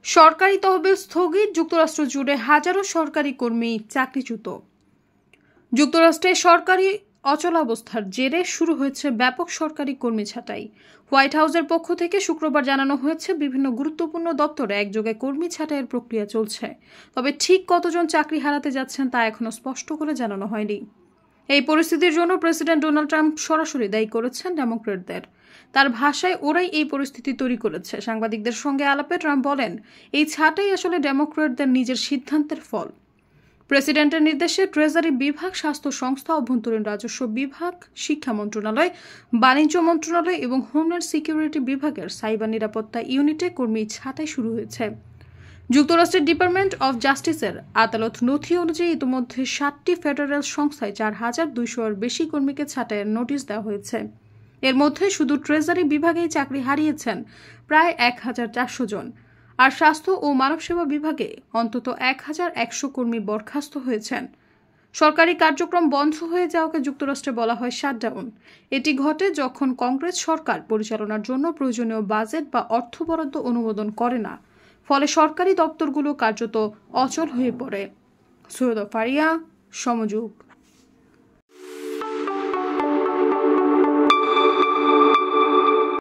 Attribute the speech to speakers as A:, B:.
A: সরকারি তহবিল স্থগিত, যুক্তরাষ্ট্র জুড়ে হাজারো সরকারি কর্মী চাকরিচ্যুত। যুক্তরাষ্ট্রে সরকারি অচলাবস্থার জেরে শুরু হয়েছে ব্যাপক সরকারি কর্মী ছাঁটাই। হোয়াইট হাউসের পক্ষ থেকে শুক্রবার জানানো হয়েছে, বিভিন্ন গুরুত্বপূর্ণ দপ্তরে একযোগে কর্মী ছাঁটাইয়ের প্রক্রিয়া চলছে। তবে ঠিক কতজন চাকরি হারাতে যাচ্ছেন তা এখনো স্পষ্ট করে জানানো হয়নি। এই পরিস্থিতির জন্য প্রেসিডেন্ট ডোনাল্ড ট্রাম্প সরাসরি দায়ী করেছেন ডেমোক্র্যাটদের। তার ভাষায়, ওরাই এই পরিস্থিতি তৈরি করেছে। সাংবাদিকদের সঙ্গে আলাপে ট্রাম্প বলেন, এই ছাঁটাই আসলে ডেমোক্র্যাটদের নিজের সিদ্ধান্তের ফল। প্রেসিডেন্টের নির্দেশে ট্রেজারি বিভাগ, স্বাস্থ্য সংস্থা, অভ্যন্তরীণ রাজস্ব বিভাগ, শিক্ষা মন্ত্রণালয়, বাণিজ্য মন্ত্রণালয় এবং হোমল্যান্ড সিকিউরিটি বিভাগের সাইবার নিরাপত্তা ইউনিটে কর্মী ছাঁটাই শুরু হয়েছে। যুক্তরাষ্ট্রের ডিপার্টমেন্ট অফ জাস্টিসের আদালত নথি অনুযায়ী ইতিমধ্যে 7টি ফেডারেল সংস্থায় 4,200-এর বেশি কর্মীকে ছাঁটাইয়ের নোটিশ দেওয়া হয়েছে। এর মধ্যে শুধু ট্রেজারি বিভাগেই চাকরি হারিয়েছেন প্রায় 1,400 জন, আর স্বাস্থ্য ও মানবসেবা বিভাগে অন্তত 1,100 কর্মী বরখাস্ত হয়েছেন। সরকারি কার্যক্রম বন্ধ হয়ে যাওয়াকে যুক্তরাষ্ট্রে বলা হয় শাটডাউন। এটি ঘটে যখন কংগ্রেস সরকার পরিচালনার জন্য প্রয়োজনীয় বাজেট বা অর্থ বরাদ্দ অনুমোদন করে না। ফলে সরকারি দপ্তরগুলো কার্যত অচল হয়ে পড়ে। সৈয়দা ফারিয়া, সমযুগ।